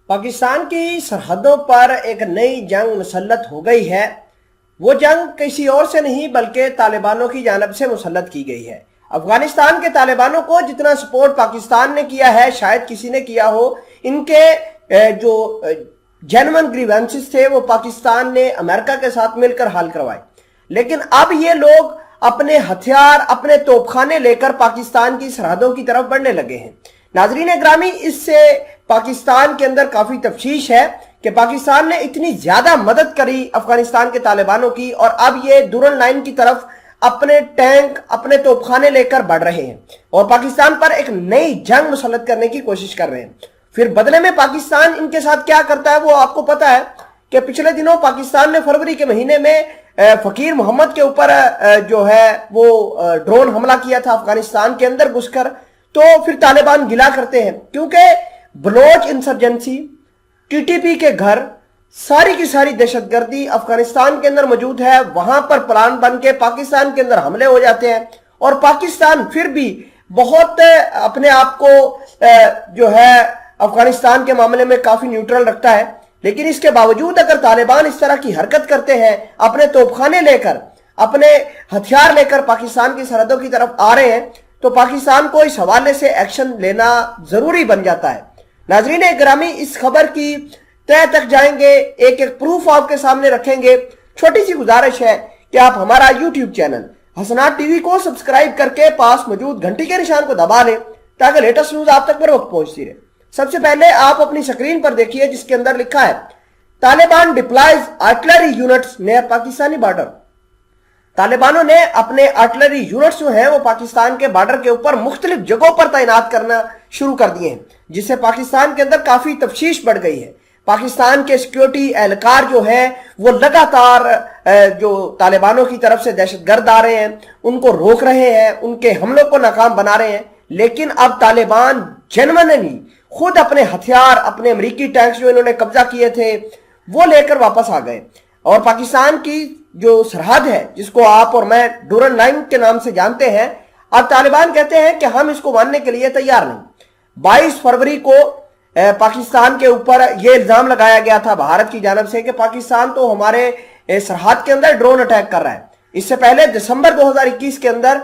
पाकिस्तान की सरहदों पर एक नई जंग मुसल्लत हो गई है। वो जंग किसी और से नहीं बल्कि तालिबानों की जानिब से मुसल्लत की गई है। अफगानिस्तान के तालिबानों को जितना सपोर्ट पाकिस्तान ने किया है शायद किसी ने किया हो। इनके जो जेन्युइन ग्रीवेंसेस थे वो पाकिस्तान ने अमेरिका के साथ मिलकर हल करवाए, लेकिन अब ये लोग अपने हथियार अपने तोपखाने लेकर पाकिस्तान की सरहदों की तरफ बढ़ने लगे हैं। नाजरीन ग्रामी, इससे पाकिस्तान के अंदर काफी तफ्शीश है कि पाकिस्तान ने इतनी ज्यादा मदद करी अफगानिस्तान के तालिबानों की और अब ये दुरन लाइन की तरफ अपने टैंक अपने तोपखाने लेकर बढ़ रहे हैं और पाकिस्तान पर एक नई जंग मुसल्लत करने की कोशिश कर रहे हैं। फिर बदले में पाकिस्तान इनके साथ क्या करता है वो आपको पता है कि पिछले दिनों पाकिस्तान ने फरवरी के महीने में फकीर मोहम्मद के ऊपर जो है वो ड्रोन हमला किया था अफगानिस्तान के अंदर घुसकर। तो फिर तालिबान गिला करते हैं क्योंकि बलोच इंसर्जेंसी, टीटीपी के घर, सारी की सारी दहशतगर्दी अफगानिस्तान के अंदर मौजूद है। वहां पर प्लान बन के पाकिस्तान के अंदर हमले हो जाते हैं और पाकिस्तान फिर भी बहुत अपने आप को जो है अफगानिस्तान के मामले में काफी न्यूट्रल रखता है। लेकिन इसके बावजूद अगर तालिबान इस तरह की हरकत करते हैं, अपने तोपखाने लेकर अपने हथियार लेकर पाकिस्तान की सरहदों की तरफ आ रहे हैं, तो पाकिस्तान को इस हवाले से एक्शन लेना जरूरी बन जाता है। नाजरीन ग्रामी, इस खबर की तह तक जाएंगे, एक एक प्रूफ आपके सामने रखेंगे। छोटी सी गुजारिश है कि आप हमारा यूट्यूब चैनल हसनात टीवी को सब्सक्राइब करके पास मौजूद घंटी के निशान को दबा लें ताकि लेटेस्ट न्यूज आप तक बर वक्त पहुंचती रहे। सबसे पहले आप अपनी स्क्रीन पर देखिए जिसके अंदर लिखा है Taliban deploys artillery units near Pakistani border. तालिबानों ने अपने आर्टिलरी यूनिट्स जो हैं वो पाकिस्तान के बॉर्डर के ऊपर मुख्तलिफ जगहों पर तैनात करना शुरू कर दिए हैं, जिससे पाकिस्तान के अंदर काफी तफ्शीश बढ़ गई है। पाकिस्तान के सिक्योरिटी एहलकार जो है वो लगातार जो तालिबानों की तरफ से दहशतगर्द आ रहे हैं उनको रोक रहे हैं, उनके हमलों को नाकाम बना रहे हैं। लेकिन अब तालिबान जेन्युइनली खुद अपने हथियार, अपने अमेरिकी टैंक्स जो इन्होंने कब्जा किए थे वो लेकर वापस आ गए और पाकिस्तान की जो सरहद है जिसको आप और मैं डूरन लाइन के नाम से जानते हैं, अब तालिबान कहते हैं कि हम इसको मानने के लिए तैयार नहीं। 22 फरवरी को पाकिस्तान के ऊपर यह इल्जाम लगाया गया था भारत की जानब से कि पाकिस्तान तो हमारे सरहद के अंदर ड्रोन अटैक कर रहा है। इससे पहले दिसंबर 2021 के अंदर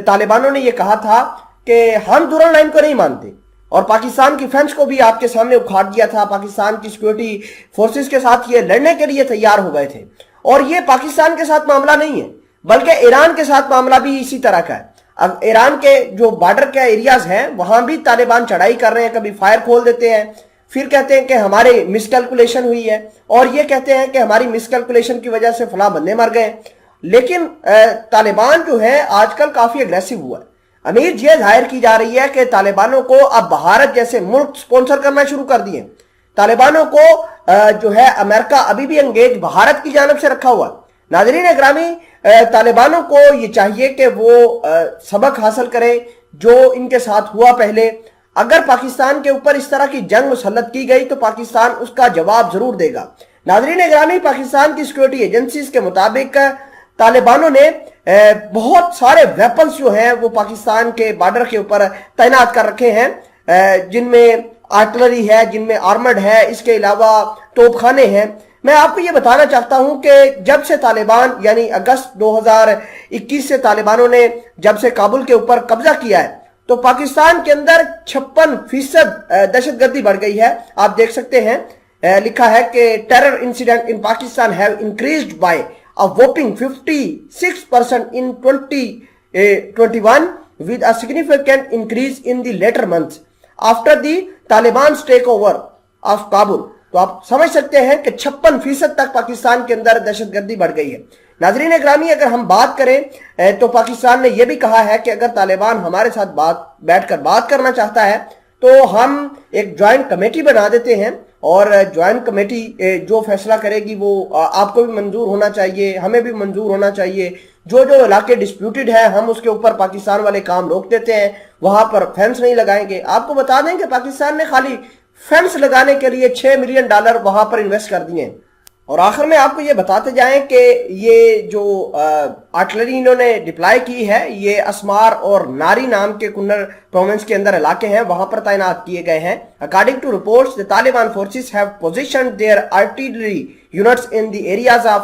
तालिबानों ने यह कहा था कि हम डूरन लाइन को नहीं मानते और पाकिस्तान की फेंस को भी आपके सामने उखाड़ दिया था। पाकिस्तान की सिक्योरिटी फोर्सेस के साथ ये लड़ने के लिए तैयार हो गए थे और ये पाकिस्तान के साथ मामला नहीं है बल्कि ईरान के साथ मामला भी इसी तरह का है। अब ईरान के जो बॉर्डर के एरियाज हैं वहां भी तालिबान चढ़ाई कर रहे हैं, कभी फायर खोल देते हैं, फिर कहते हैं कि हमारे मिसकैलकुलेशन हुई है और ये कहते हैं कि हमारी मिसकैलकुलेशन की वजह से फलां बंदे मर गए। लेकिन तालिबान जो है आजकल काफी अग्रेसिव हुआ है। उम्मीद यह जाहिर की जा रही है कि तालिबानों को अब भारत जैसे मुल्क स्पॉन्सर करना शुरू कर दिए। तालिबानों को जो है अमेरिका अभी भी एंगेज भारत की जानब से रखा हुआ। नाजरीन ग्रामी, तालिबानों को ये चाहिए कि वो सबक हासिल करें जो इनके साथ हुआ पहले। अगर पाकिस्तान के ऊपर इस तरह की जंग मुसल्लत की गई तो पाकिस्तान उसका जवाब जरूर देगा। नाजरीन ग्रामी, पाकिस्तान की सिक्योरिटी एजेंसीज के मुताबिक तालिबानों ने बहुत सारे वेपन्स जो हैं वो पाकिस्तान के बॉर्डर के ऊपर तैनात कर रखे हैं, जिनमें आर्टिलरी है, जिनमें आर्मर्ड है, इसके अलावा तोपखाने हैं। मैं आपको ये बताना चाहता हूं कि जब से तालिबान यानी अगस्त 2021 से तालिबानों ने जब से काबुल के ऊपर कब्जा किया है तो पाकिस्तान के अंदर 56% दहशतगर्दी बढ़ गई है। आप देख सकते हैं लिखा है कि terror incident in Pakistan have increased by a whopping 56% in 2021 with a significant increase in the later months after the Taliban's takeover of Kabul। तो आप समझ सकते हैं कि 56% तक पाकिस्तान के अंदर दहशतगर्दी बढ़ गई है। नाजरीन ग्रामी, अगर हम बात करें तो पाकिस्तान ने यह भी कहा है कि अगर तालिबान हमारे साथ बैठकर बात करना चाहता है तो हम एक ज्वाइंट कमेटी बना देते हैं और ज्वाइंट कमेटी जो फैसला करेगी वो आपको भी मंजूर होना चाहिए, हमें भी मंजूर होना चाहिए। जो जो इलाके डिस्प्यूटेड है हम उसके ऊपर पाकिस्तान वाले काम रोक देते हैं, वहां पर फेंस नहीं लगाएंगे। आपको बता दें कि पाकिस्तान ने खाली फेंस लगाने के लिए $6 मिलियन वहां पर इन्वेस्ट कर दिए। اور آخر میں آپ کو یہ بتاتے جائیں کہ یہ جو آرٹلری انہوں نے ڈپلائی کی ہے یہ اسمار اور ناری نام کے کنر پروونس کے اندر علاقے ہیں، وہاں پر تعینات کیے گئے ہیں۔ According to reports the Taliban forces have positioned their artillery units in the areas of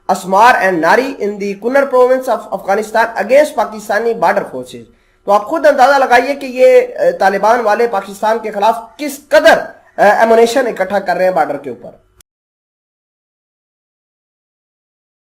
Asmar and Nari in the کنر province of Afghanistan against Pakistani border forces۔ تو آپ خود اندازہ لگائیے کہ یہ طالبان والے پاکستان کے خلاف کس قدر ایمونیشن اکٹھا کر رہے ہیں بارڈر کے اوپر۔